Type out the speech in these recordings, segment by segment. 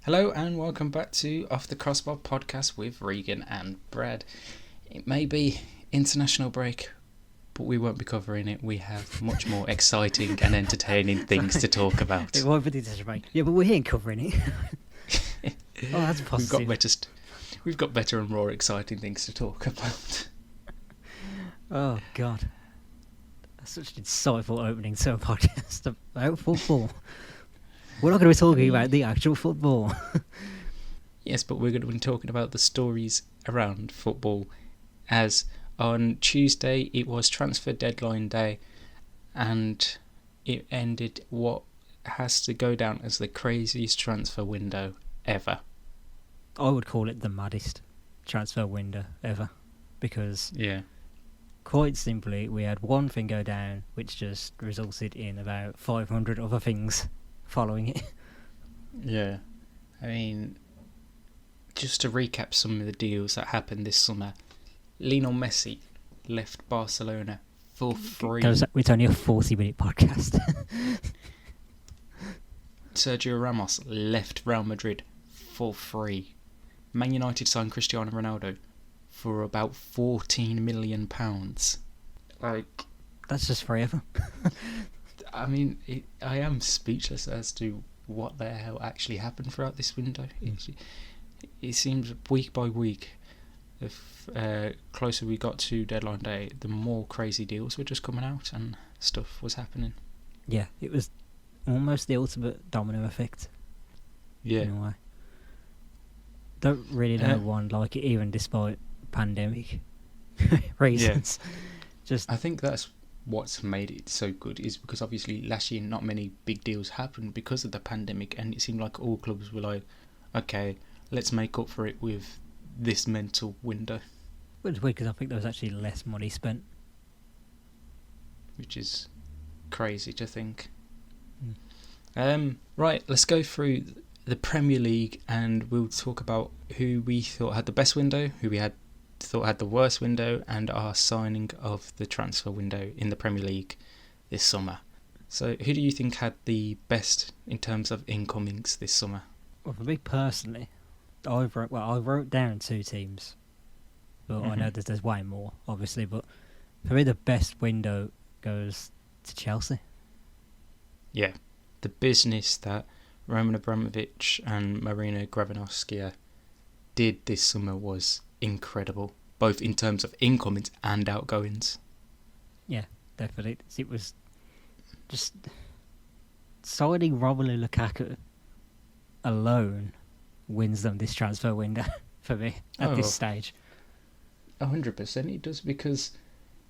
Hello and welcome back to Off the Crossbar podcast with Regan and Brad. It may be international break, but we won't be covering it. We have much more exciting and entertaining things to talk about. It won't be the international break. Yeah, but we're here covering it. Oh, that's positive. We've got better and more exciting things to talk about. Oh, God. That's such an insightful opening to a podcast about football. We're not going to be talking about the actual football. Yes, but we're going to be talking about the stories around football, as on Tuesday it was transfer deadline day and it ended what has to go down as the craziest transfer window ever. I would call it the maddest transfer window ever, because quite simply we had one thing go down which just resulted in about 500 other things following it. Yeah, I mean, just to recap some of the deals that happened this summer, Lionel Messi left Barcelona for free. It's only a 40-minute podcast. Sergio Ramos left Real Madrid for free. Man United signed Cristiano Ronaldo for about £14 million. Like, that's just forever. I mean, I am speechless as to what the hell actually happened throughout this window. It seems week by week, if closer we got to deadline day, the more crazy deals were just coming out and stuff was happening. Yeah, it was almost the ultimate domino effect. Yeah. In a way. Don't really know one like it, even despite pandemic reasons. Yeah. I think that's what's made it so good, is because obviously last year not many big deals happened because of the pandemic, and it seemed like all clubs were like, okay, let's make up for it with this mental window. Which is weird, because I think there was actually less money spent. Which is crazy to think. Right, let's go through the Premier League and we'll talk about who we thought had the best window, who we thought had the worst window, and our signing of the transfer window in the Premier League this summer. So who do you think had the best in terms of incomings this summer? Well, for me personally, I wrote down two teams, but I know that there's way more, obviously, but for me the best window goes to Chelsea. Yeah. The business that Roman Abramovich and Marina Gravinovskaya did this summer was incredible, both in terms of incomings and outgoings. Yeah, definitely. It was just signing Romelu Lukaku alone wins them this transfer window for me at this stage. 100% it does, because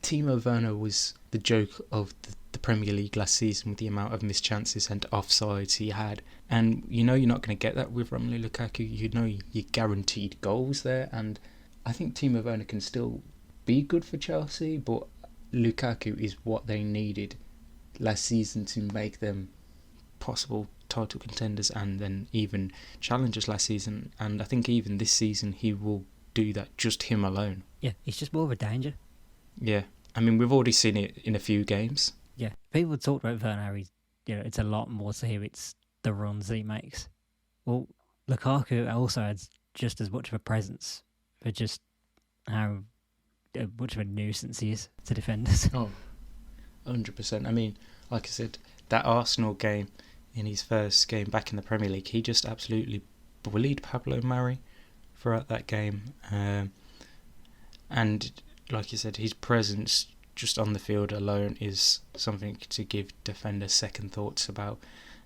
Timo Werner was the joke of the Premier League last season with the amount of missed chances and offsides he had. And you know you're not going to get that with Romelu Lukaku. You know you're guaranteed goals there. And I think Timo Werner can still be good for Chelsea, but Lukaku is what they needed last season to make them possible title contenders and then even challengers last season. And I think even this season he will do that, just him alone. Yeah, he's just more of a danger. Yeah, I mean, we've already seen it in a few games. Yeah, people talk about Werner, it's a lot more to him, it's the runs that he makes. Well, Lukaku also adds just as much of a presence for just how much of a nuisance he is to defenders. Oh, 100%. I mean, like I said, that Arsenal game, in his first game back in the Premier League, he just absolutely bullied Pablo Mari throughout that game. And like you said, his presence just on the field alone is something to give defenders second thoughts about.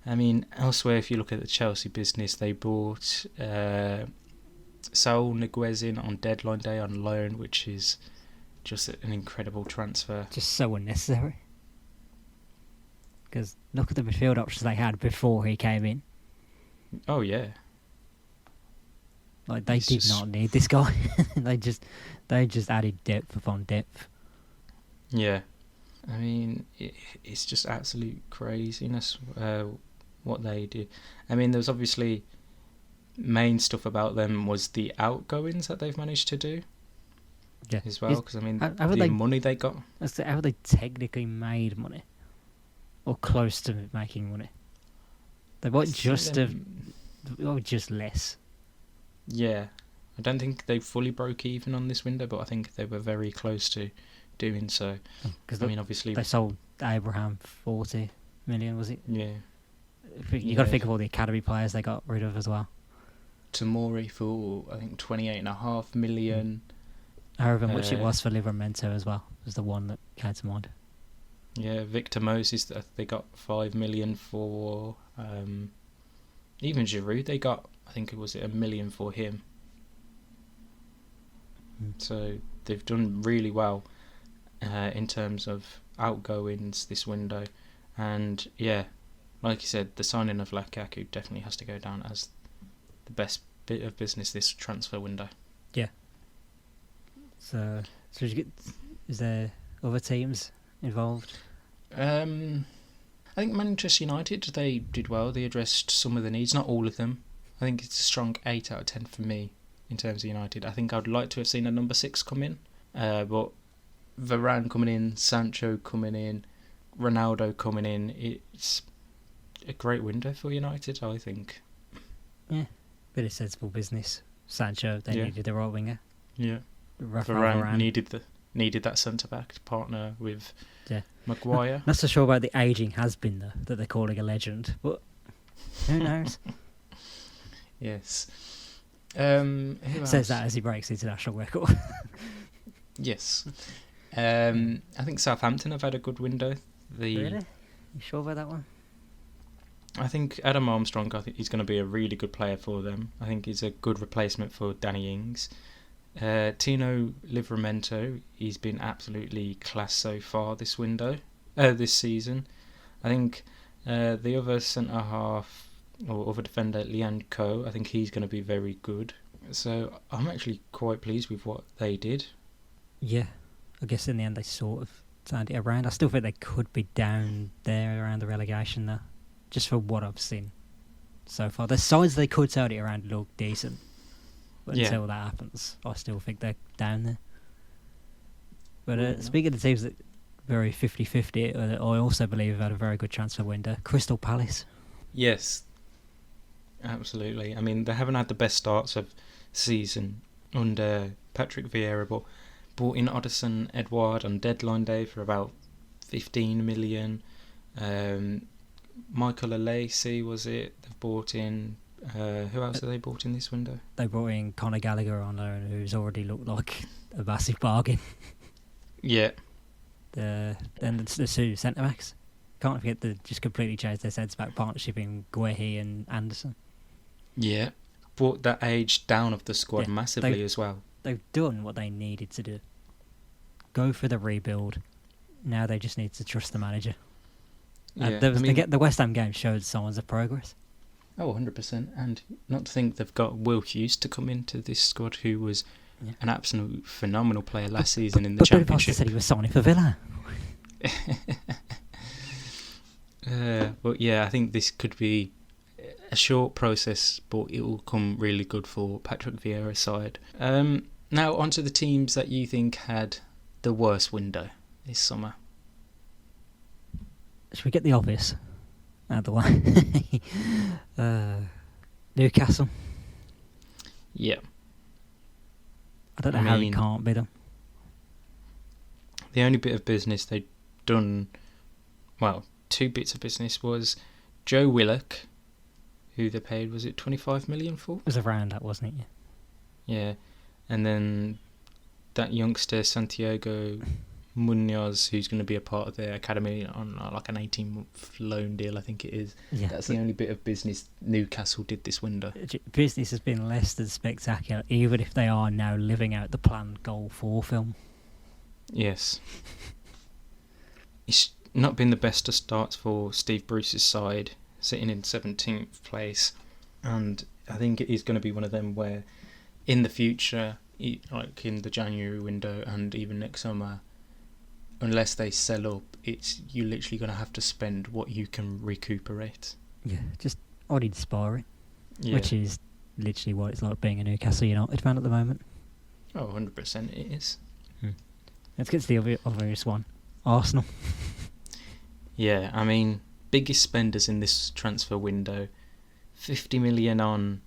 I mean, elsewhere, if you look at the Chelsea business, they bought Saul Niguez in on deadline day on loan, which is just an incredible transfer. Just so unnecessary. Because look at the midfield options they had before he came in. Oh, yeah. Like, they did not need this guy. They just added depth upon depth. Yeah. I mean, it's just absolute craziness what they did. I mean, there's obviously main stuff about them was the outgoings that they've managed to do. Yeah. As well, because I mean, the money they got. How have they technically made money? Or close to making money? They might just have or just less. Yeah, I don't think they fully broke even on this window, but I think they were very close to doing so. Because I mean, obviously, they sold Abraham 40 million, was it? yeah. You got to think of all the academy players they got rid of as well. Tamori for I think 28.5 million. However much it was for Livramento as well was the one that came to mind. Yeah, Victor Moses, they got 5 million for. Even Giroud, they got, I think it was $1 million for him. So they've done really well in terms of outgoings this window. And yeah, like you said, the signing of Lukaku definitely has to go down as the best bit of business this transfer window. Yeah. So did you get, is there other teams involved? I think Manchester United, they did well. They addressed some of the needs, not all of them. I think it's a strong 8 out of 10 for me in terms of United. I think I'd like to have seen a number 6 come in, but Varane coming in, Sancho coming in, Ronaldo coming in, it's a great window for United, I think. Yeah, bit of sensible business. Sancho, they needed the right winger. Yeah, Varane needed that centre back to partner with Maguire. Not so sure about the ageing has-been though that they're calling a legend, but who knows? Yes. Says that as he breaks the international record. Yes. I think Southampton have had a good window. Really? You sure about that one? I think Adam Armstrong, I think he's going to be a really good player for them. I think he's a good replacement for Danny Ings. Tino Livramento, he's been absolutely class so far this season. I think the other centre half or other defender, Lian Ko, I think he's going to be very good. So I'm actually quite pleased with what they did. Yeah, I guess in the end they sort of turned it around. I still think they could be down there around the relegation though, just for what I've seen so far. The sides they could turn it around look decent. But until that happens, I still think they're down there. But speaking of teams that very 50-50, I also believe have had a very good transfer window. Crystal Palace. Yes, absolutely. I mean, they haven't had the best starts of season under Patrick Vieira, but bought in Odison Edouard on deadline day for about 15 million. Michael Alesi, was it? They've bought in. Who else have they bought in this window? They brought in Conor Gallagher on loan, who's already looked like a massive bargain. Yeah. Then the two centre backs. Can't forget they just completely changed their sense about partnership in Guehi and Anderson. Yeah. Brought that age down of the squad massively as well. They've done what they needed to do. Go for the rebuild. Now they just need to trust the manager. Yeah, the West Ham game showed signs of progress. Oh, 100%. And not to think they've got Will Hughes to come into this squad, who was an absolute phenomenal player last season in the Championship. But said he was signing for Villa. But yeah, I think this could be a short process, but it will come really good for Patrick Vieira's side. Now, onto the teams that you think had the worst window this summer. Should we get the obvious out of the way? Newcastle. Yeah. I don't know how he can't be them. The only bit of business they'd done, well, 2 bits of business was Joe Willock, who they paid, was it 25 million for? It was around that, wasn't it? Yeah. And then that youngster, Santiago Munoz, who's going to be a part of their academy on like an 18-month loan deal, I think it is. Yeah, that's the only bit of business Newcastle did this window. Business has been less than spectacular, even if they are now living out the planned Goal 4 film. Yes. It's not been the best of starts for Steve Bruce's side, sitting in 17th place, and I think it is going to be one of them where in the future, like in the January window and even next summer, unless they sell up, you're literally going to have to spend what you can recuperate. Yeah, just oddly sparring, which is literally what it's like being a Newcastle United fan at the moment. Oh, 100% it is. Let's get to the obvious one. Arsenal. Yeah, I mean, biggest spenders in this transfer window 50 million on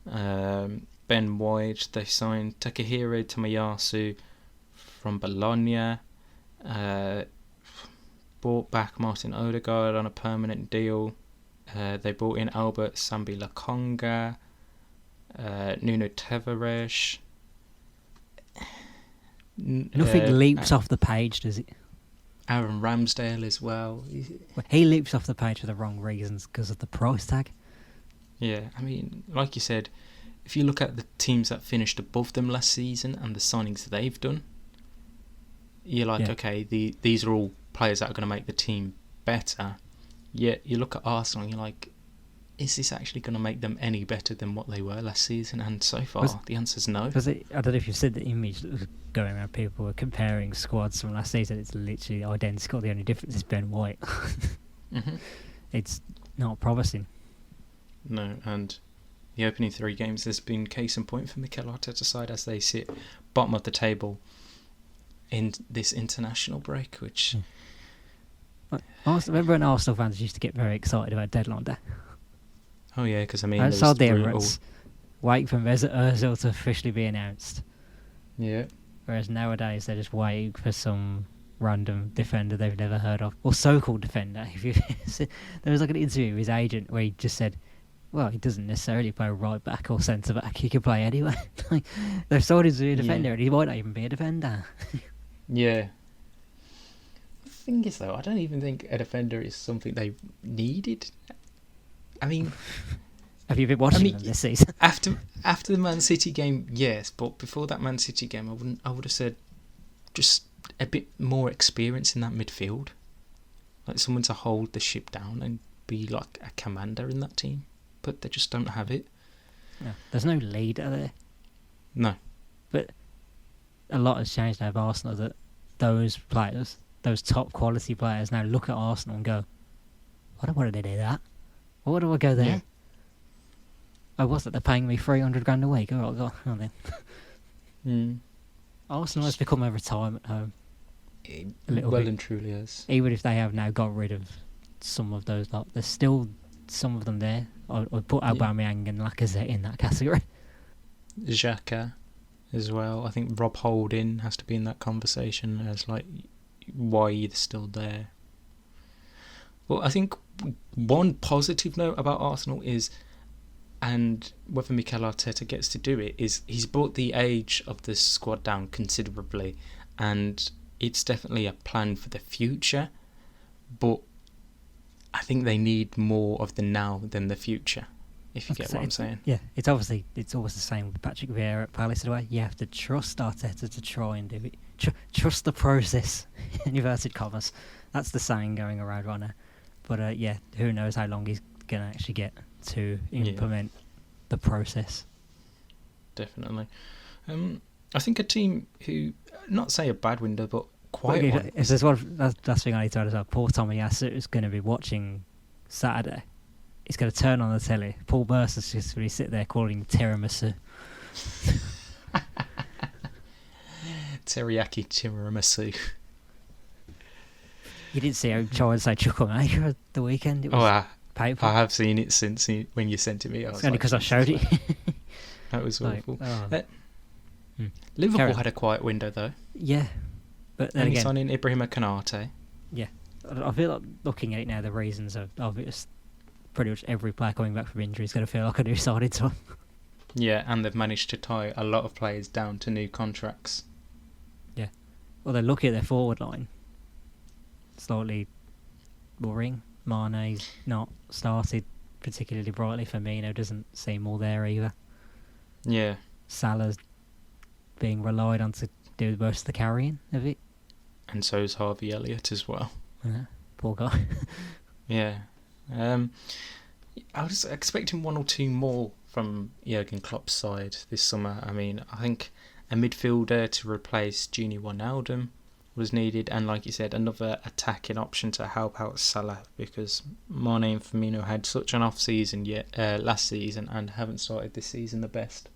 Ben White. They signed Takahiro Tomiyasu from Bologna. Bought back Martin Odegaard on a permanent deal. They brought in Albert Sambi Lakonga, Nuno Tavares. Nothing leaps off the page, does it? Aaron Ramsdale as well. Well, he leaps off the page for the wrong reasons because of the price tag. Yeah, I mean, like you said, if you look at the teams that finished above them last season and the signings they've done, you're like, okay, these are all players that are going to make the team better. Yet you look at Arsenal and you're like, is this actually going to make them any better than what they were last season? And so far, the answer's no. I don't know if you've seen the image that was going around. People were comparing squads from last season. It's literally identical. The only difference is Ben White. Mm-hmm. It's not promising. No, and the opening 3 games has been case in point for Mikel Arteta's side as they sit bottom of the table in this international break, which... Remember when Arsenal fans used to get very excited about deadline day? Oh yeah, because I mean... Outside the Emirates, waiting for Mesut Ozil to officially be announced. Yeah. Whereas nowadays they're just waiting for some random defender they've never heard of, or so-called defender. There was like an interview with his agent where he just said, well, he doesn't necessarily play right back or centre back, he can play anywhere. They've sold him to be a defender and he might not even be a defender. Yeah. The thing is though, I don't even think a defender is something they needed. I mean... Have you been watching them this season? After the Man City game, yes, but before that Man City game, I would have said just a bit more experience in that midfield, like someone to hold the ship down and be like a commander in that team. But they just don't have it. No, there's no leader there. No, but a lot has changed now of Arsenal. That those players, those top quality players, now look at Arsenal and go, "Why do they do that? Why do I go there?" Yeah. Oh, what's it? They're paying me $300 a week. Oh, God, then. Arsenal has become a retirement home. Well bit. And truly is. Even if they have now got rid of some of those, there's still some of them there. I'd put Aubameyang and Lacazette in that category. Xhaka as well. I think Rob Holding has to be in that conversation as like why they're still there. Well, I think one positive note about Arsenal is, and whether Mikel Arteta gets to do it, is he's brought the age of the squad down considerably, and it's definitely a plan for the future, but I think they need more of the now than the future, if you get what I'm saying. Yeah, it's always the same with Patrick Vieira at Palace away. You have to trust Arteta to try and do it. Trust the process, in inverted commas. That's the saying going around right now. But who knows how long he's going to actually get to implement the process. Definitely. I think a team who, not say a bad window, but quite one. If there's one last thing I need to add as well, poor Tomiyasu is going to be watching Saturday. He's going to turn on the telly. Paul Mercer's just going to sit there calling tiramisu. Teriyaki tiramisu. You didn't see him try and say chukwamaker at the weekend? It was painful. I have seen it since when you sent it me. It's only because I showed it. That was awful. Liverpool had a quiet window though. Yeah. But then and again, signing Ibrahima Konate. Yeah. I feel like looking at it now, the reasons are obvious. Pretty much every player coming back from injury is going to feel like a new sided to them. Yeah, and they've managed to tie a lot of players down to new contracts. Yeah. Well, they're looking at their forward line. Slightly worrying. Mane's not started particularly brightly. Firmino doesn't seem all there either. Yeah. Salah's being relied on to do most of the carrying of it. And so is Harvey Elliott as well. Yeah, poor guy. Yeah. I was expecting one or two more from Jurgen Klopp's side this summer. I mean, I think a midfielder to replace Junior Wijnaldum was needed, and like you said, another attacking option to help out Salah, because Mane and Firmino had such an off season last season and haven't started this season the best.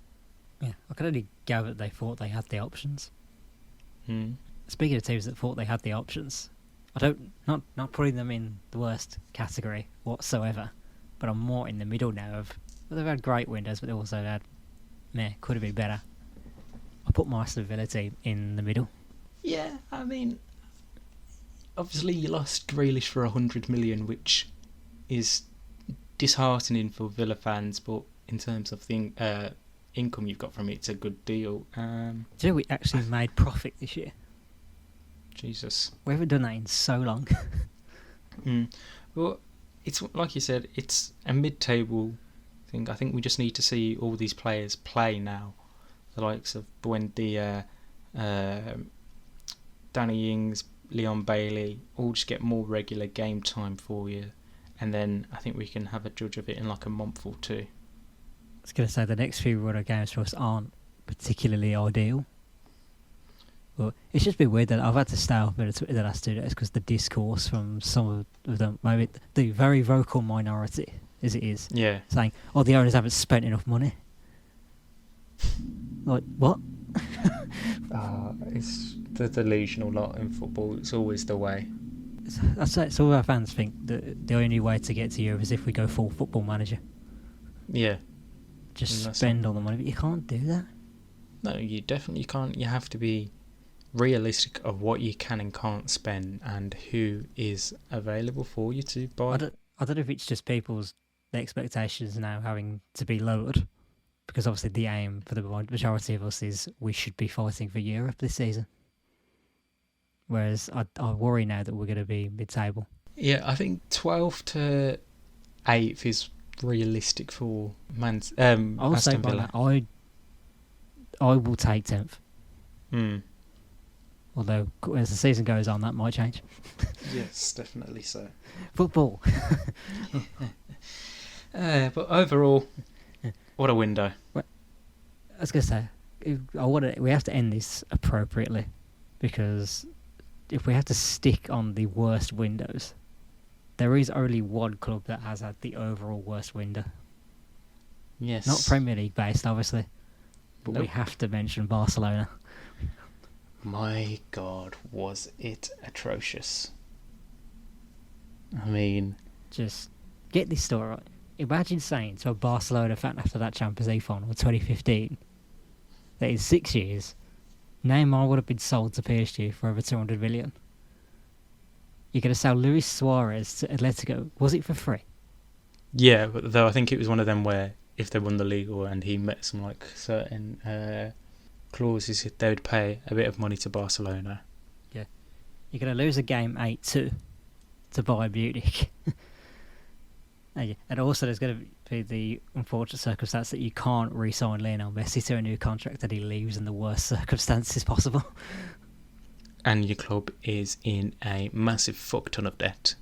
Yeah, I could only gather that they thought they had the options. Hmm. Speaking of teams that thought they had the options, not putting them in the worst category whatsoever, but I'm more in the middle now of, well, they've had great windows, but they also had, could have been better. I put my Aston Villa team in the middle. Yeah, I mean, obviously you lost Grealish for 100 million, which is disheartening for Villa fans, but in terms of the income you've got from it, it's a good deal. Do you know we actually made profit this year? Jesus. We haven't done that in so long. Well, it's like you said, it's a mid-table thing. I think we just need to see all these players play now. The likes of Buendia, Danny Ings, Leon Bailey, all just get more regular game time for you. And then I think we can have a judge of it in like a month or two. I was going to say the next few run games for us aren't particularly ideal. But it's just been weird that I've had to stay off it the last 2 days because the discourse from some of them, maybe the very vocal minority, as it is, saying, "Oh, the owners haven't spent enough money." Like, what? It's the delusional lot in football. It's always the way. So our fans think that the only way to get to Europe is if we go full Football Manager. Yeah. Just spend all the money, but you can't do that. No, you definitely can't. You have to be realistic of what you can and can't spend and who is available for you to buy. I don't know if it's just people's expectations now having to be lowered, because obviously the aim for the majority of us is we should be fighting for Europe this season. Whereas I worry now that we're going to be mid-table. Yeah, I think 12th to 8th is realistic for Aston Villa. I will take 10th. Hmm. Although, as the season goes on, that might change. Yes, definitely so. Football. But overall, what a window. Well, I was going to say, we have to end this appropriately, because if we have to stick on the worst windows, there is only one club that has had the overall worst window. Yes. Not Premier League based, obviously, but we have to mention Barcelona. My God, was it atrocious. I mean... Just get this story right. Imagine saying to a Barcelona fan after that Champions League final in 2015 that in 6 years, Neymar would have been sold to PSG for over 200 million. You're going to sell Luis Suarez to Atletico. Was it for free? Yeah, but though I think it was one of them where if they won the league and he met some like certain clauses, they would pay a bit of money to Barcelona. Yeah. You're going to lose a game 8-2 to Bayern Munich. And also there's going to be the unfortunate circumstance that you can't re-sign Lionel Messi to a new contract, that he leaves in the worst circumstances possible. And your club is in a massive fuck ton of debt.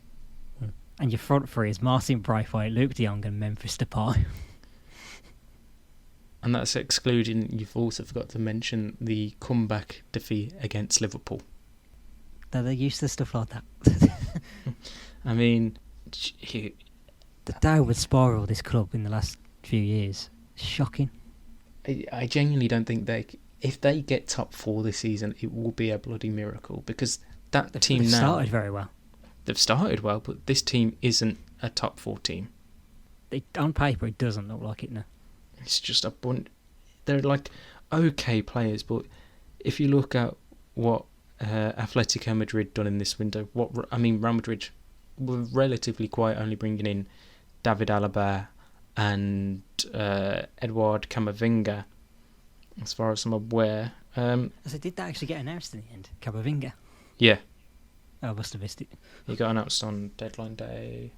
And your front three is Martin Braithwaite, Luke de Jong and Memphis Depay. And that's excluding, you've also forgot to mention the comeback defeat against Liverpool. They're used to stuff like that. I mean... The downward spiral of this club in the last few years is shocking. I genuinely don't think if they get top 4 this season, it will be a bloody miracle, because team now... They've started very well. They've started well, but this team isn't a top 4 team. On paper, it doesn't look like it now. It's just a bunch... They're like okay players, but if you look at what Atletico Madrid done in this window, Real Madrid were relatively quiet, only bringing in David Alaba and Edouard Camavinga, as far as I'm aware. So did that actually get announced in the end, Camavinga? Yeah. Oh, I must have missed it. He got announced on deadline day.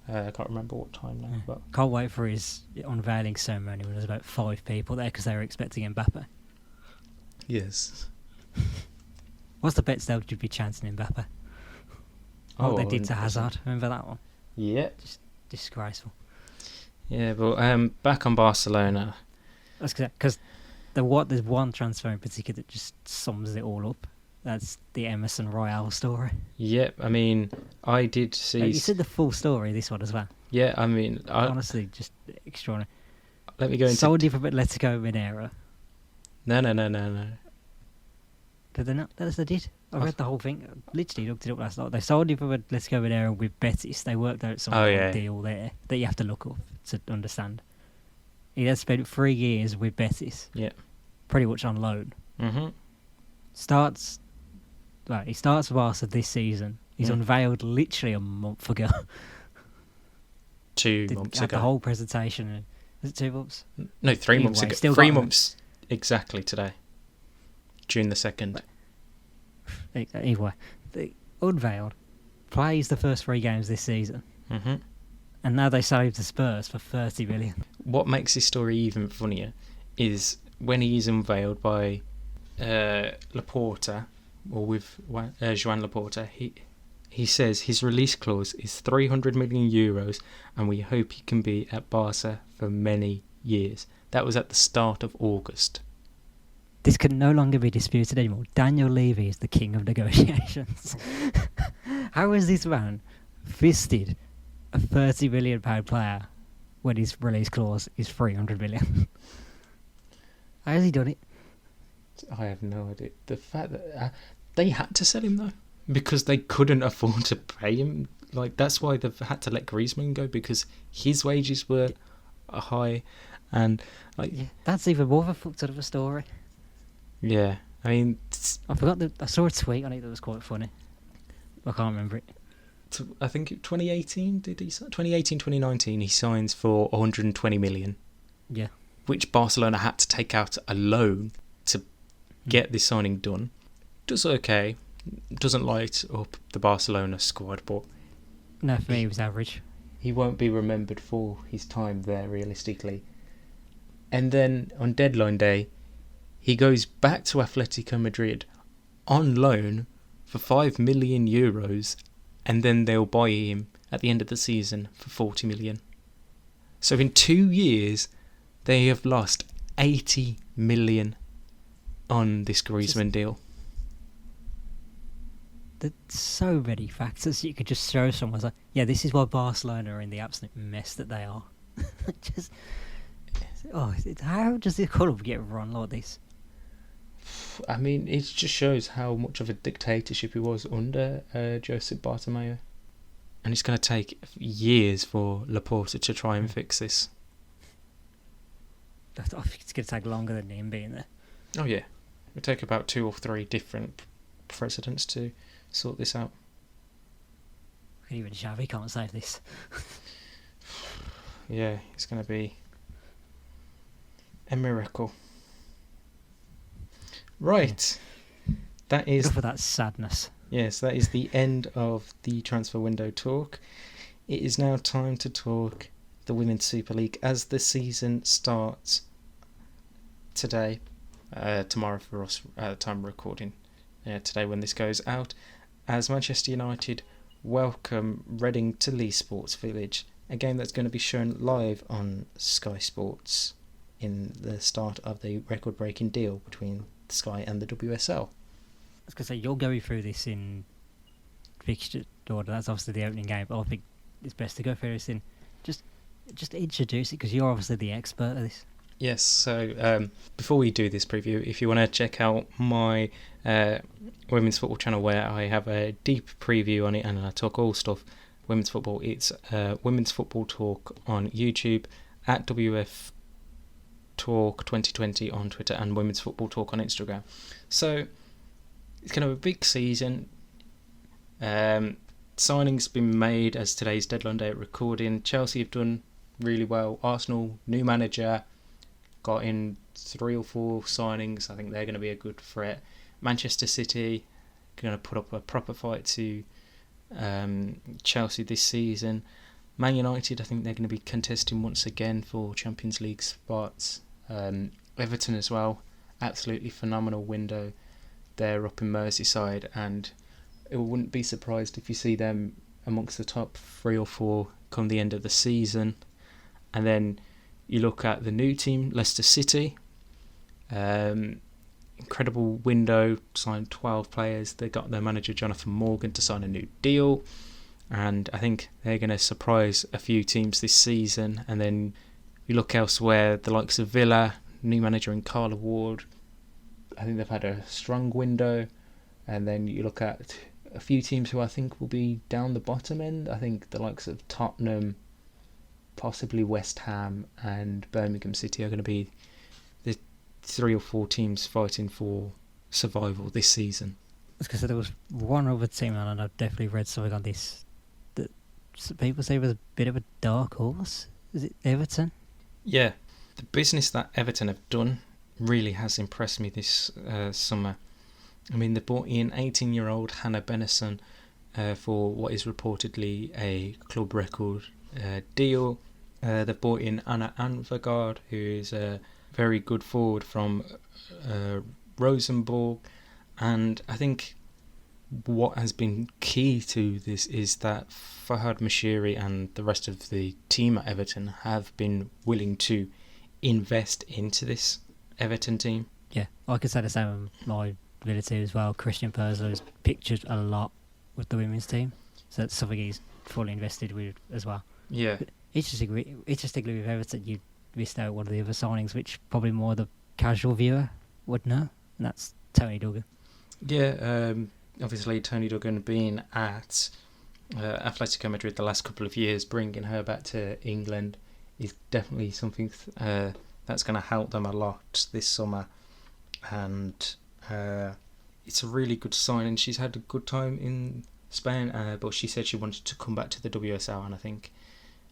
I can't remember what time now. But can't wait for his unveiling ceremony when there's about 5 people there because they were expecting Mbappe. Yes. What's the bets though? Would you be chancing Mbappe? What they did to Hazard. Remember that one? Yeah. Just disgraceful. Yeah, but back on Barcelona. That's because there's one transfer in particular that just sums it all up. That's the Emerson Royale story. Yep, I mean, I did see... You said the full story, this one as well. Yeah, I mean... Honestly, just extraordinary. Let me go into... Soldi from Atletico Mineiro. No. Did they not? Yes, they did. I read the whole thing. Literally looked it up last night. They sold him for let's go over there with Betis. They worked out some kind of deal there that you have to look up to understand. He has spent 3 years with Betis. Yeah. Pretty much on loan. Mm-hmm. He starts for Barca this season. He's unveiled literally a month ago. 2 months ago. The whole presentation. Is it 2 months? No, 3 months ago. 3 months exactly today. June the 2nd. Anyway, unveiled. Plays the first 3 games this season. Mm-hmm. And now they sell him to Spurs for 30 million. What makes this story even funnier is when he is unveiled by Laporta, or with Joan Laporta, he says his release clause is 300 million euros and we hope he can be at Barca for many years. That was at the start of August. This can no longer be disputed anymore. Daniel Levy is the king of negotiations. How has this man fisted a £30 million player when his release clause is 300 million? How has he done it? I have no idea. The fact that they had to sell him though, because they couldn't afford to pay him. Like, that's why they've had to let Griezmann go, because his wages were high, and that's even more of a fucked up of a story. Yeah, I mean, I forgot that I saw a tweet on it that was quite funny. I can't remember it. I think 2018 did he? 2018, 2019, he signs for 120 million. Yeah. Which Barcelona had to take out a loan to get this signing done. Does okay. Doesn't light up the Barcelona squad, but no, for me he was average. He won't be remembered for his time there, realistically. And then on deadline day, he goes back to Atletico Madrid on loan for 5 million euros, and then they'll buy him at the end of the season for 40 million. So in 2 years, they have lost 80 million on this Griezmann deal. There's so many factors you could just throw someone like, yeah, this is why Barcelona are in the absolute mess that they are. How does the club get run like this? I mean, it just shows how much of a dictatorship he was under Josep Bartomeu. And it's going to take years for Laporta to try and fix this. I think it's going to take longer than him being there. Oh yeah, it'll take about 2 or 3 different presidents to sort this out. Even Xavi can't save this. Yeah, it's going to be a miracle. Right, that is for that sadness. Yes, that is the end of the transfer window talk. It is now time to talk the Women's Super League as the season starts today, tomorrow for us at the time of recording, today when this goes out, as Manchester United welcome Reading to Lee Sports Village, a game that's going to be shown live on Sky Sports in the start of the record-breaking deal between Sky and the WSL. I was going to say, you're going through this in fixture order. That's obviously the opening game, but I think it's best to go through this in just introduce it, because you're obviously the expert of this. Yes, so before we do this preview, if you want to check out my women's football channel where I have a deep preview on it and I talk all stuff women's football, it's Women's Football Talk on YouTube, at WF Talk 2020 on Twitter, and Women's Football Talk on Instagram. So it's kind of a big season. Signings been made as today's deadline day at recording. Chelsea have done really well. Arsenal, new manager, got in 3 or 4 signings. I think they're going to be a good threat. Manchester City going to put up a proper fight to Chelsea this season. Man United, I think they're going to be contesting once again for Champions League spots. Everton as well, absolutely phenomenal window. They're up in Merseyside, and it wouldn't be surprised if you see them amongst the top 3 or 4 come the end of the season. And then you look at the new team, Leicester City. Incredible window, signed 12 players. They got their manager Jonathan Morgan to sign a new deal, and I think they're going to surprise a few teams this season. And then you look elsewhere, the likes of Villa, new manager in Carla Ward, I think they've had a strong window, and then you look at a few teams who I think will be down the bottom end. I think the likes of Tottenham, possibly West Ham and Birmingham City are going to be the 3 or 4 teams fighting for survival this season. Because there was one other team, and I've definitely read something on this, that people say was a bit of a dark horse. Is it Everton? Yeah, the business that Everton have done really has impressed me this summer. I mean, they brought in 18-year-old Hannah Bennison for what is reportedly a club record deal. They've brought in Anna Anvergaard, who is a very good forward from Rosenborg. And I think what has been key to this is that Fahad Mashiri and the rest of the team at Everton have been willing to invest into this Everton team. Yeah, I could say the same with my ability as well. Christian Perzo is pictured a lot with the women's team, so that's something he's fully invested with as well. Yeah. Interestingly with Everton, you missed out one of the other signings, which probably more the casual viewer would know, and that's Tony Duggar. Yeah, obviously Tony Duggar being at Atletico Madrid the last couple of years, bringing her back to England is definitely something that's going to help them a lot this summer. And it's a really good sign, and she's had a good time in Spain, but she said she wanted to come back to the WSL, and I think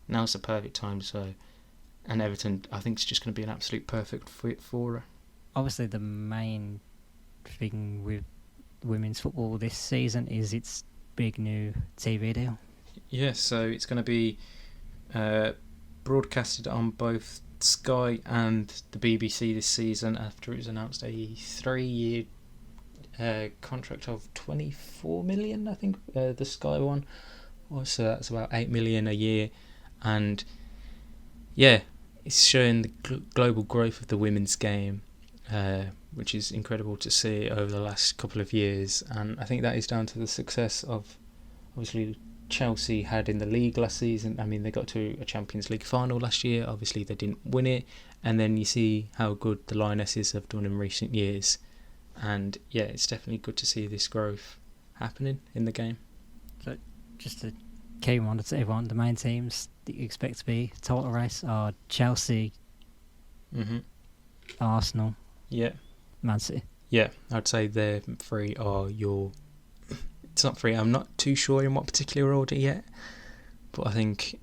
now's the perfect time. And Everton, I think, is just going to be an absolute perfect fit for her. Obviously, the main thing with women's football this season is its big new TV deal. Yeah, so it's going to be broadcasted on both Sky and the BBC this season, after it was announced a 3-year contract of 24 million, I think, the Sky one was. So that's about 8 million a year. And yeah, it's showing the global growth of the women's game, which is incredible to see over the last couple of years. And I think that is down to the success of, obviously, Chelsea had in the league last season. I mean, they got to a Champions League final last year. Obviously, they didn't win it. And then you see how good the Lionesses have done in recent years. And yeah, it's definitely good to see this growth happening in the game. So, just to keep on to everyone, the main teams that you expect to be title race are Chelsea, Arsenal, Man City. Yeah, I'd say their 3 are your... It's not 3, I'm not too sure in what particular order yet, but I think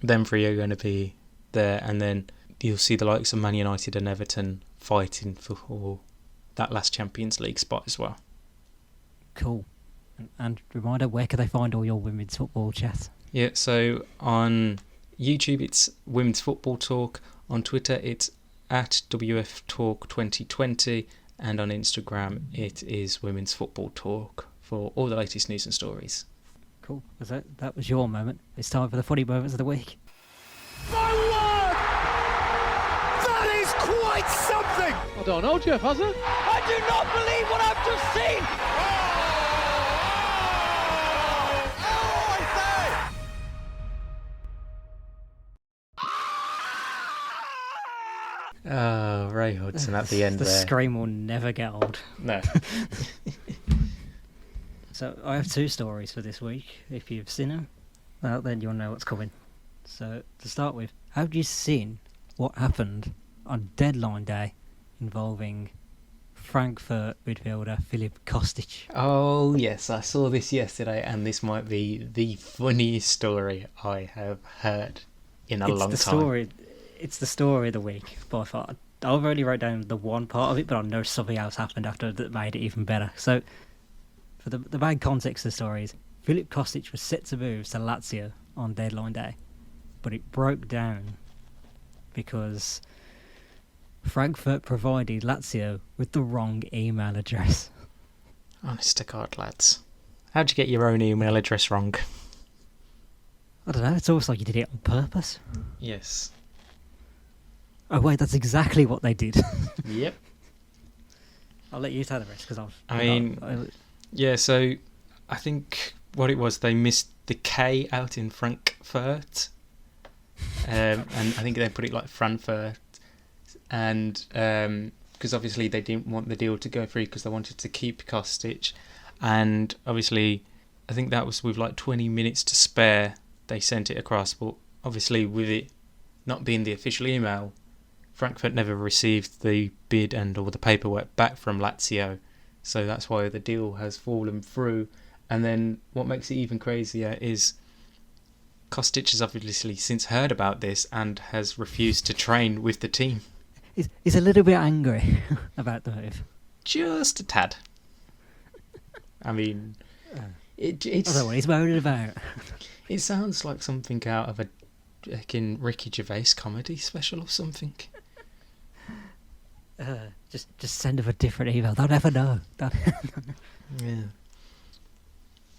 them 3 are going to be there, and then you'll see the likes of Man United and Everton fighting for that last Champions League spot as well. Cool. And reminder, where can they find all your women's football chat? Yeah, so on YouTube it's Women's Football Talk, on Twitter it's at WF Talk 2020, and on Instagram it is Women's Football Talk for all the latest news and stories. Cool. That was your moment. It's time for the funny moments of the week. My word! That is quite something! I don't know, Jeff, has it? I do not believe what I've just seen! Oh, Ray Hudson at the end The there. scream will never get old. No. So I have 2 stories for this week. If you've seen them, well, then you'll know what's coming. So to start with, have you seen what happened on deadline day involving Frankfurt midfielder Filip Kostic? Oh, yes, I saw this yesterday, and this might be the funniest story I have heard in a long time. It's the story of the week, by far. I've already wrote down the one part of it, but I know something else happened after that made it even better. So, for the main context of the story is, Filip Kostic was set to move to Lazio on deadline day, but it broke down because Frankfurt provided Lazio with the wrong email address. Honest to God, lads. How'd you get your own email address wrong? I don't know, it's almost like you did it on purpose. Yes. Oh wait, that's exactly what they did. Yep. I'll let you tell the rest, because yeah, so I think what it was, they missed the K out in Frankfurt. And I think they put it like Frankfurt. And because obviously they didn't want the deal to go through because they wanted to keep Kostic. And obviously, I think that was with like 20 minutes to spare, they sent it across. But obviously, with it not being the official email, Frankfurt never received the bid and all the paperwork back from Lazio. So that's why the deal has fallen through. And then what makes it even crazier is Kostic has obviously since heard about this and has refused to train with the team. He's a little bit angry about the move. Just a tad. I mean, it's... I don't know what he's worried about. It sounds like something out of a fucking Ricky Gervais comedy special or something. Just send him a different email. They'll never know. Yeah.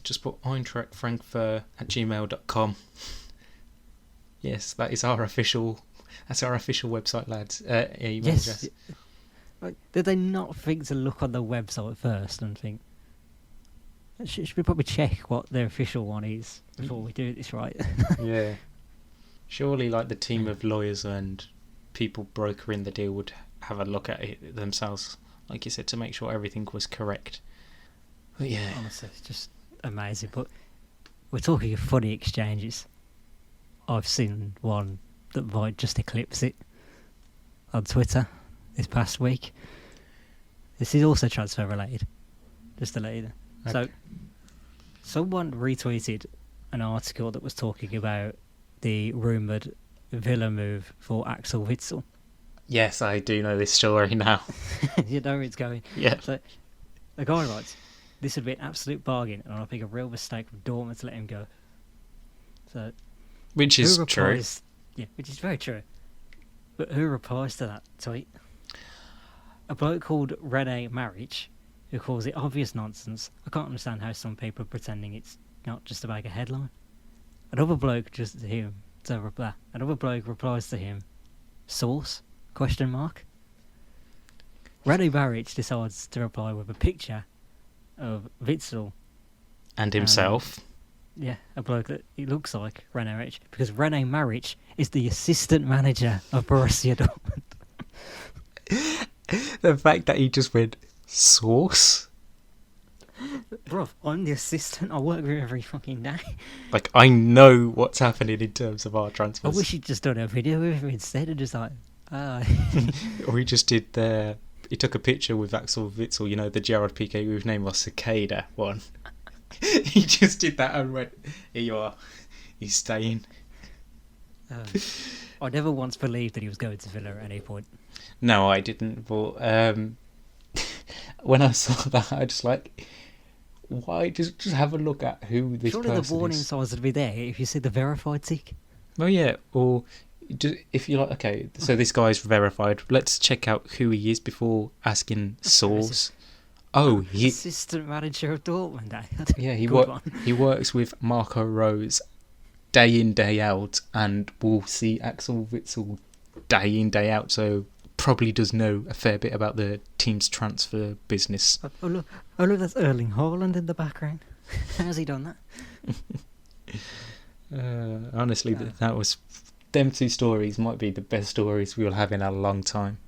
Just put eintrachtfrankfurt@gmail.com. Yes, that's our official website, lads. Email address. Like, did they not think to look on the website first and think, should we probably check what their official one is before we do this right? Yeah. Surely, like, the team of lawyers and people brokering the deal would have a look at it themselves, like you said, to make sure everything was correct. But yeah. Honestly, it's just amazing. But we're talking of funny exchanges. I've seen one that might just eclipse it on Twitter this past week. This is also transfer related, just to let you know. Okay. So, someone retweeted an article that was talking about the rumoured Villa move for Axel Witsel. Yes, I do know this story now. You know where it's going. Yeah. So, the guy writes, "This would be an absolute bargain, and I think a real mistake from Dortmund to let him go." So, Which is who true. replies, yeah, which is very true. But who replies to that tweet? A bloke called Rene Maric, who calls it obvious nonsense. I can't understand how some people are pretending it's not just to make a headline. Another bloke replies to him, source? ? Rene Maric decides to reply with a picture of Witsel And himself. Yeah, a bloke that he looks like Rene Maric, because Rene Maric is the assistant manager of Borussia Dortmund. The fact that he just went, source? Bruv, I'm the assistant. I work with him every fucking day. Like, I know what's happening in terms of our I transfers. wish he'd just done a video with him instead and just like, Or he just did he took a picture with Axel Witsel, you know, the Gerard Piqué whose name was Cicada one. He just did that and went, here you are, he's staying. I never once believed that he was going to Villa at any point. No, I didn't, but when I saw that, I just like, why? Just have a look at who this Surely person the warning is. signs would be there if you see the verified tick. Well, yeah, or just, if you're like, okay, so this guy's verified, let's check out who he is before asking source. Oh, he Assistant manager of Dortmund. yeah, Good he works with Marco Rose day in, day out, and we'll see Axel Witsel day in, day out, so probably does know a fair bit about the team's transfer business. Oh look, that's Erling Haaland in the background. How's he done that? Honestly, that was... Them two stories might be the best stories we'll have in a long time.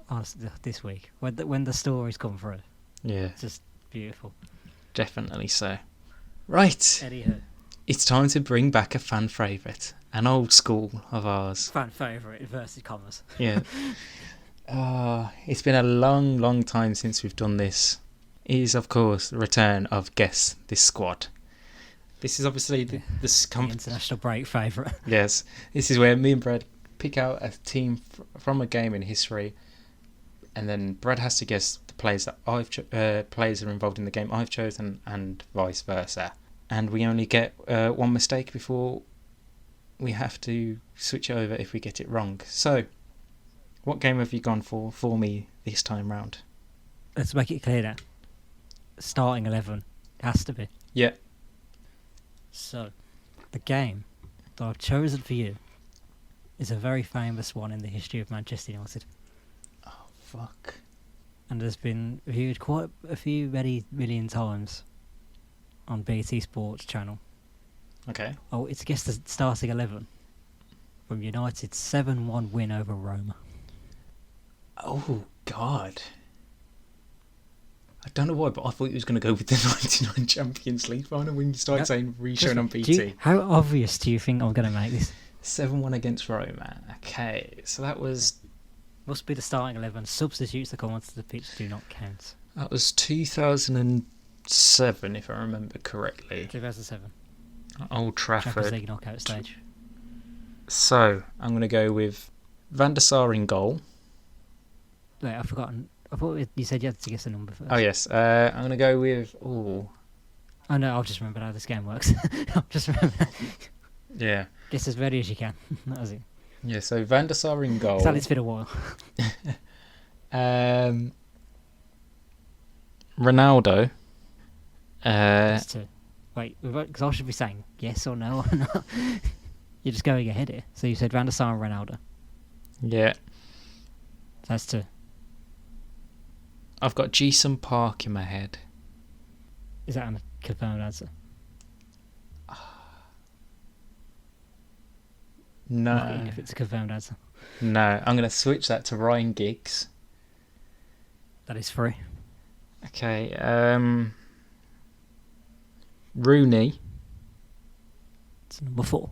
Honestly, this week, when the stories come through. Yeah, It's just beautiful. definitely so. Right, Anyhow, it's time to bring back a fan favourite, an old school of ours. fan favourite, inverted commas. Yeah. It's been a long, long time since we've done this. It is, of course, the return of Guess This Squad. This is obviously the International break favourite. Yes, this is where me and Brad pick out a team from a game in history, and then Brad has to guess the players that players are involved in the game I've chosen, and vice versa. And we only get one mistake before we have to switch over if we get it wrong. So, what game have you gone for me this time round? Let's make it clear now. Starting 11 has to be. Yeah. So, the game that I've chosen for you is a very famous one in the history of Manchester United, Oh, fuck. and has been viewed quite a few many million times on BT Sports channel. Okay. Oh, it's against the starting 11 from United's 7-1 win over Roma. Oh, God. I don't know why, but I thought he was going to go with the 99 Champions League final when you started saying re-shown on BT. How obvious do you think I'm going to make this? 7-1 against Roma. Okay, so that was... Must be the starting 11. Substitutes that come onto the pitch do not count. That was 2007, if I remember correctly. 2007. Old Trafford. Champions League knockout stage. So, I'm going to go with Van der Sar in goal. Wait, I've forgotten. I thought you said you had to guess the number first. Oh, yes. I'm going to go with... Oh, no, I've just remembered how this game works. I've just remembered. Yeah. Guess as ready as you can. That was it. Yeah, so Van der Sar in goal. It's been a while. Ronaldo. That's two. Wait, because I should be saying yes or no or not. You're just going ahead here. So you said Van der Sar and Ronaldo. Yeah. That's two. I've got Jason Park in my head. Is that a confirmed answer? No. Not if it's a confirmed answer. No, I'm going to switch that to Ryan Giggs. That is free. Okay, Rooney. It's number 4.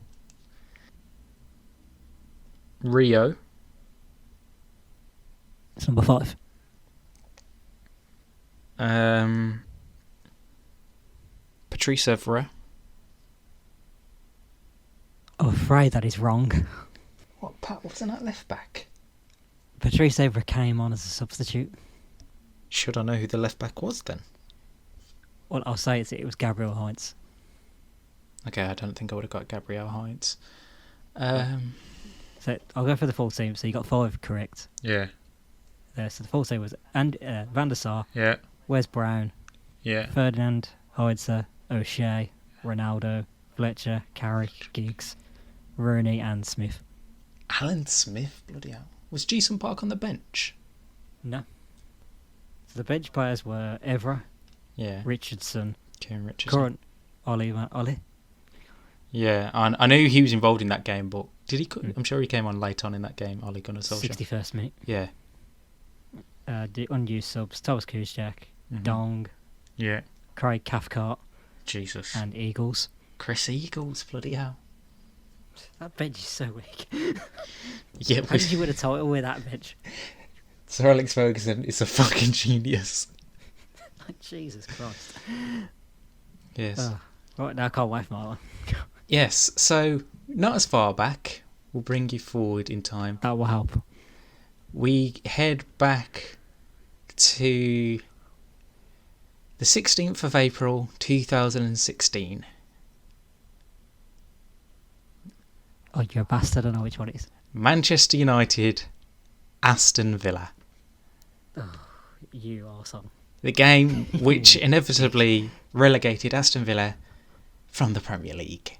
Rio. It's number 5. Patrice Evra. I'm afraid that is wrong. What, Pat? Wasn't that left back? Patrice Evra came on as a substitute. Should I know who the left back was then? Well, I'll say it was Gabriel Heinz. Okay, I don't think I would have got Gabriel Heinz. So I'll go for the full team. So you got 5 correct Yeah. there. So the full team was Van der Sar, Yeah. Wes Brown, Yeah. Ferdinand, Heidzer, O'Shea, Ronaldo, Fletcher, Carrick, Giggs, Rooney and Smith. Alan Smith, bloody hell. Was Jason Park on the bench? No. So the bench players were Evra, Yeah. Richardson, Kieran Richardson. current Ollie. Yeah, I knew he was involved in that game, but did he? I'm sure he came on late on in that game. Ole Gunnar Solskjaer. 61st minute. Yeah. The unused subs: Thomas Kuszczak, Mhm. Dong, Yeah. Craig Cathcart, Jesus. and Eagles. Chris Eagles, bloody hell. That bench is so weak. Yeah. How did you win a title with that bench? Sir Alex Ferguson is a fucking genius. Jesus Christ. Yes. Right, now I can't wait for my one. Yes, so not as far back. We'll bring you forward in time. That will help. We head back to the 16th of April 2016. Oh, you're a bastard. I don't know which one it is. Manchester United, Aston Villa. You arsehole. The game which inevitably relegated Aston Villa from the Premier League.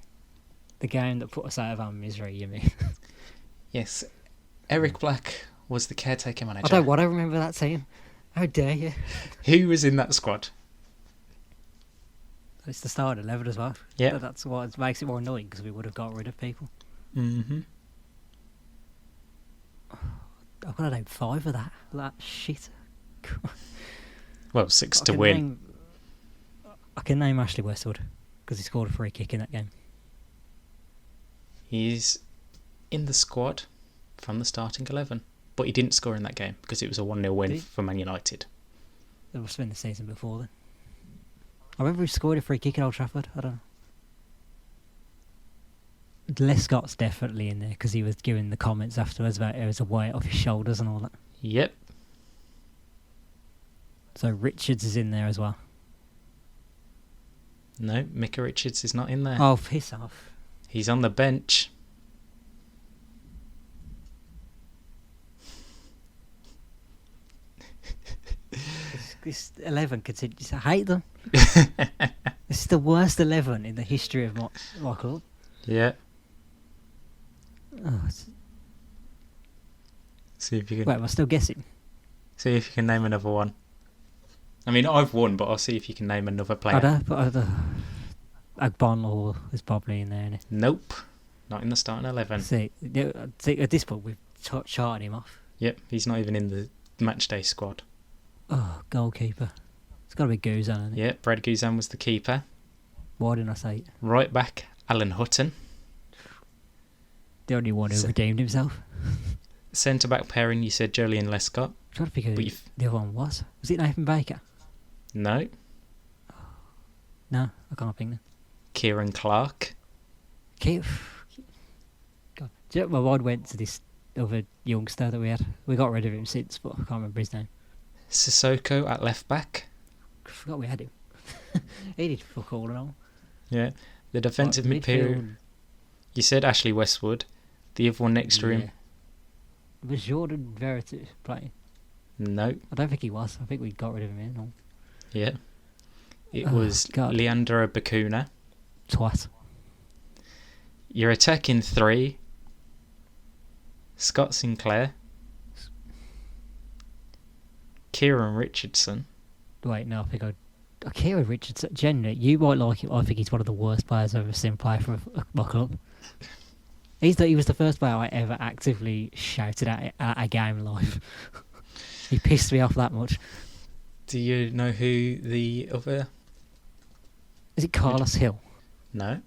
The game that put us out of our misery, you mean? Yes, Eric Black was the caretaker manager. I don't want to remember that team. How dare you? Who was in that squad? It's the start 11 as well. Yeah. That's what makes it more annoying, because we would have got rid of people. Mm-hmm. I've got to name 5 of that. That shit. Well, 6 to win. I can name Ashley Westwood, because he scored a free kick in that game. He's in the squad from the starting 11. But he didn't score in that game because it was a 1-0 win for Man United. That must have been the season before then. I remember he scored a free kick at Old Trafford. I don't know. Les Scott's definitely in there because he was giving the comments afterwards about it was a weight off his shoulders and all that. Yep. So Richards is in there as well. No, Micah Richards is not in there. Oh, piss off. He's on the bench. This 11 continues. I hate them. This is the worst 11 in the history of my club. Yeah. Oh, See if you can. wait, am I still guessing? See if you can name another one. I mean, I've won, but I'll see if you can name another player. Agbonlor is probably in there, isn't it? Nope, not in the starting 11. See, at this point we've charted him off. Yep, he's not even in matchday squad. Oh, goalkeeper. It's got to be Guzan, isn't it? Yeah, Brad Guzan was the keeper. Why didn't I say it? Right back, Alan Hutton. The only one who redeemed himself. Centre back pairing, you said Jolien Lescott. I'm trying to figure who the other one was. Was it Nathan Baker? No. No, I can't think now. Kieran Clark. God. Do you know, my mind went to this other youngster that we had. We got rid of him since, but I can't remember his name. Sissoko at left back. I forgot we had him. He did fuck all and all. Yeah. The defensive midfield. You said Ashley Westwood. The other one next to him. Was Jordan Verity playing? No. I don't think he was. I think we got rid of him in. Yeah. It was Leandro Bacuna. Twat. Your attacking three. Scott Sinclair. Kieran Richardson. Wait, no, I think Kieran Richardson, genuinely, you might like him. I think he's one of the worst players I've ever seen play for my club. He was the first player I ever actively shouted at a game live. He pissed me off that much. Do you know who the other... Is it Carlos Hill? No.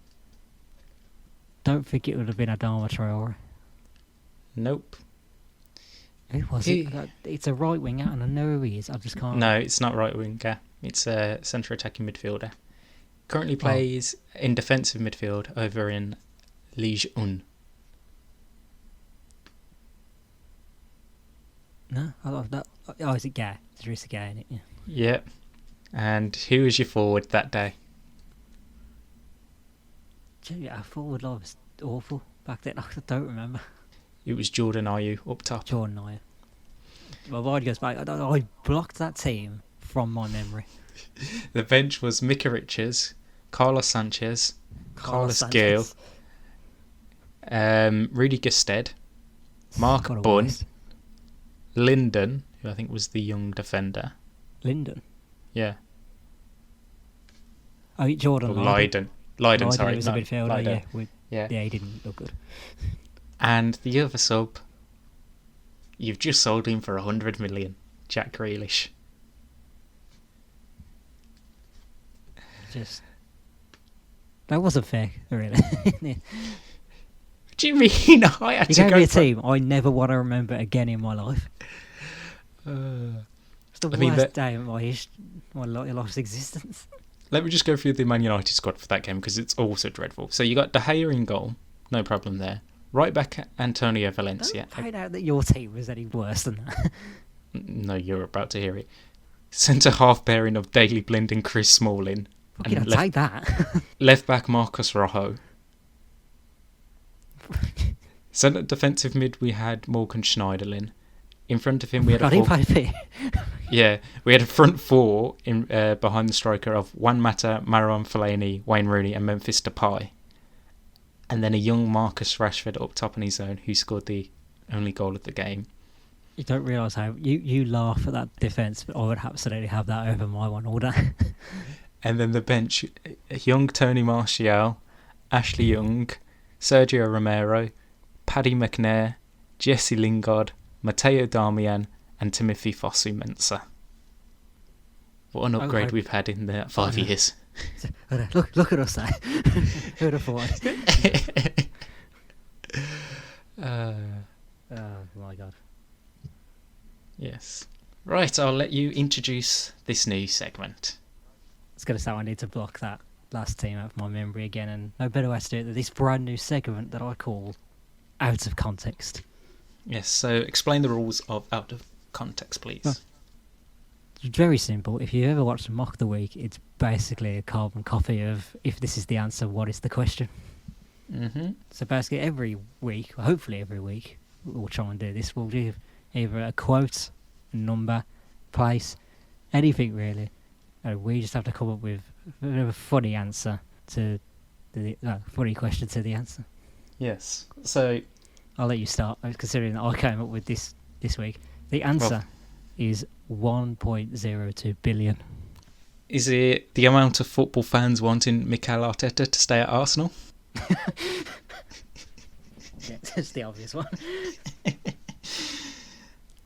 Don't think it would have been Adama Traore. Nope. Who was it? It's a right winger, and I know who he is. I just can't... No, it's not right winger. It's a centre attacking midfielder. Currently plays in defensive midfield over in Ligue 1. No, I love that. Oh, is it Gay? There is a Gay in it, yeah. Yeah. And who was your forward that day? Our forward line was awful back then. I don't remember. It was Jordan Ayew up top. Jordan Ayew. My mind goes back. I blocked that team from my memory. The bench was Mika Richards, Carlos Sanchez, Carlos Gale, Rudy Gusted, Mark Bunn, Lyndon, who I think was the young defender. Lyndon? Yeah. Oh, Jordan Lydon. Lydon, sorry. He was a midfielder, Lydon. Yeah, he didn't look good. And the other sub, you've just sold him for 100 million, Jack Grealish. That wasn't fair, really. What do you mean? I had you to gave go me a team I never want to remember again in my life. It's the worst day of my life's existence. Let me just go through the Man United squad for that game because it's also dreadful. So you got De Gea in goal, no problem there. Right back Antonio Valencia. Don't find out that your team was any worse than that. No, you're about to hear it. Centre half pairing of Daley Blind and Chris Smalling. Fucking I'll take that. Left back Marcus Rojo. Centre defensive mid we had Morgan Schneiderlin. In front of him we had we had a front four in behind the striker of Juan Mata, Marouane Fellaini, Wayne Rooney and Memphis Depay. And then a young Marcus Rashford up top on his own who scored the only goal of the game. You don't realise how you laugh at that defence, but I would absolutely have that over my one all day. And then the bench, young Tony Martial, Ashley Young, Sergio Romero, Paddy McNair, Jesse Lingard, Matteo Darmian and Timothy Fosu-Mensah. What an upgrade we've had in the 5 years. Look at us there. Who would have thought? Oh my god. Yes. Right, I'll let you introduce this new segment. It's going to sound I need to block that last team out of my memory again, and no better way to do it than this brand new segment that I call Out of Context. Yes, so explain the rules of Out of Context, please. Well, it's very simple. If you ever watched Mock the Week, it's basically a carbon copy of If This Is the Answer, What Is the Question? Mm-hmm. So basically every week, hopefully every week, we'll try and do this. We'll do either a quote, a number, place, anything really. And we just have to come up with a funny answer to the funny question to the answer. Yes. So I'll let you start, considering that I came up with this week. The answer is 1.02 billion. Is it the amount of football fans wanting Mikel Arteta to stay at Arsenal? Yeah, that's the obvious one.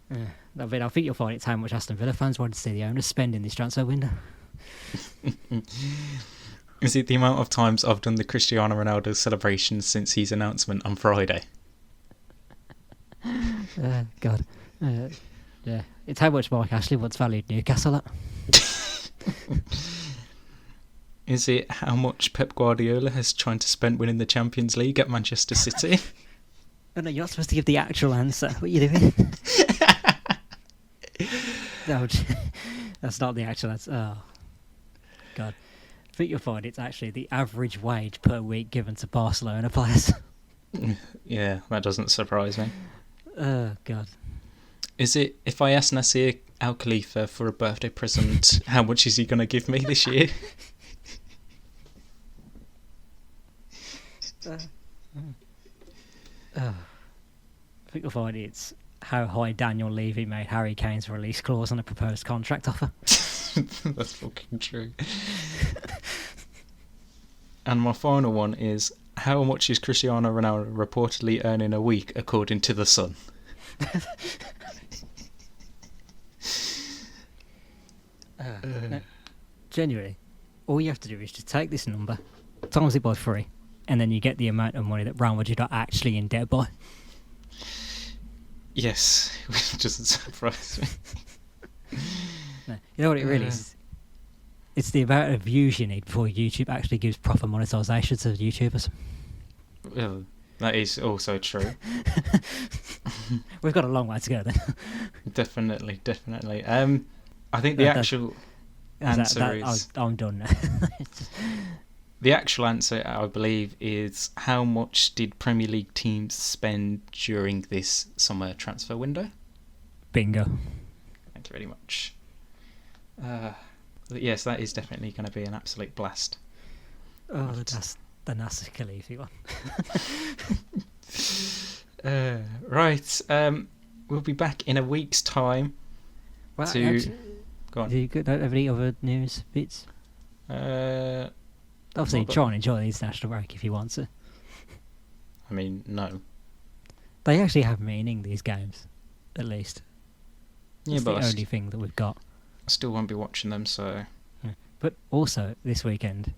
I mean, I think you'll find it's how much Aston Villa fans wanted to see the owners spend in this transfer window. Is it the amount of times I've done the Cristiano Ronaldo celebration since his announcement on Friday? God. Yeah. It's how much Mike Ashley once valued Newcastle at. Is it how much Pep Guardiola has tried to spend winning the Champions League at Manchester City? Oh, no, you're not supposed to give the actual answer. What are you doing? No, that's not the actual answer. Oh, God. I think you'll find it's actually the average wage per week given to Barcelona players. Yeah, that doesn't surprise me. Oh, God. Is it, if I ask Nasir Al Khalifa for a birthday present, how much is he going to give me this year? I think you'll find it's how high Daniel Levy made Harry Kane's release clause on a proposed contract offer. That's fucking true. And my final one is, how much is Cristiano Ronaldo reportedly earning a week according to The Sun? No, genuinely, all you have to do is just take this number, times it by 3, and then you get the amount of money that Real Madrid are actually in debt by. Yes, which doesn't surprise me. No, you know what it really is? It's the amount of views you need before YouTube actually gives proper monetization to YouTubers. Well, that is also true. We've got a long way to go then. Definitely. I think the actual answer is... I'm done now. The actual answer, I believe, is how much did Premier League teams spend during this summer transfer window? Bingo. Thank you very much. Yes, that is definitely going to be an absolute blast. Oh, that's the Nasser Khalifi one. Right, we'll be back in a week's time. Well, Go on. Do you have any other news bits? Obviously, try and enjoy the international break if you want to. I mean, no. They actually have meaning, these games, at least. Yeah, That's but the only thing that we've got. I still won't be watching them, so... But also, this weekend,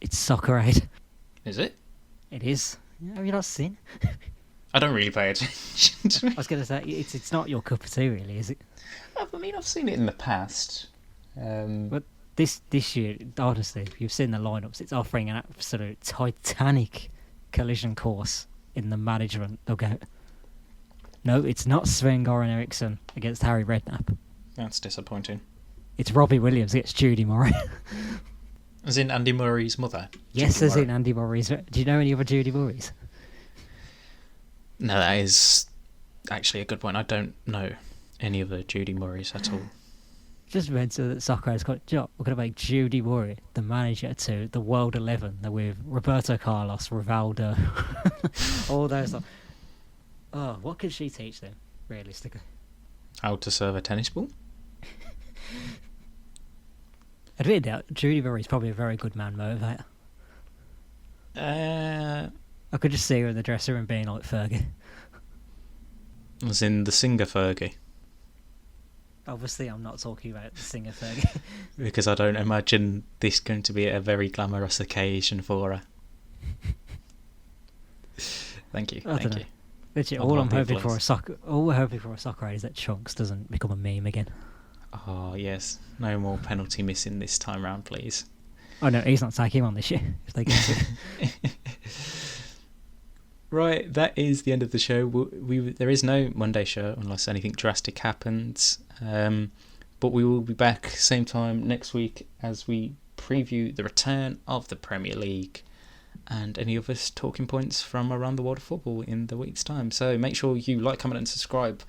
it's Soccer Aid. Is it? It is. Have you not seen? I don't really pay attention to I it. was going to say, it's not your cup of tea, really, is it? I mean, I've seen it in the past. But this year, honestly, if you've seen the lineups, it's offering an absolute titanic collision course in the management dugout. No, it's not Sven-Goran Eriksson against Harry Redknapp. That's disappointing. It's Robbie Williams against Judy Murray. As in Andy Murray's mother? Yes, Judy as Murray. in Andy Murray's. Do you know any other Judy Murrays? No, that is actually a good point. I don't know any other Judy Murrays at all. Just mention that Soccer has got, we're going to make Judy Murray the manager to the World 11 with Roberto Carlos, Rivaldo, all those. Oh, what can she teach them, realistically? How to serve a tennis ball? Admit that Judy Murray's probably a very good man motivator. I could just see her in the dressing room being like Fergie. As in the singer Fergie. Obviously, I'm not talking about the singer Fergie. Because I don't imagine this going to be a very glamorous occasion for her. Thank you. Thank you. Literally, all we're hoping for a soccer aid is that Chunks doesn't become a meme again. Oh, yes. No more penalty missing this time round, please. Oh, no, he's not taking him on this year, if they get it. Right, that is the end of the show. There is no Monday show unless anything drastic happens. But we will be back same time next week as we preview the return of the Premier League and any other talking points from around the world of football in the week's time. So make sure you like, comment and subscribe.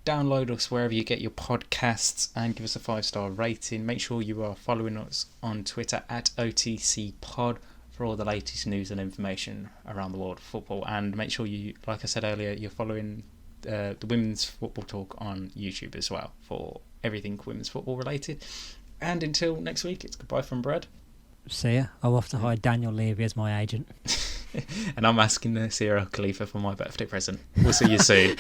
Download us wherever you get your podcasts and give us a 5-star rating. Make sure you are following us on Twitter at OTCPod for all the latest news and information around the world of football. And make sure you, like I said earlier, you're following the Women's Football Talk on YouTube as well for everything women's football related. And until next week, it's goodbye from Brad. See ya. I'll have to hire Daniel Levy as my agent. And I'm asking the Sierra Khalifa for my birthday present. We'll see you soon.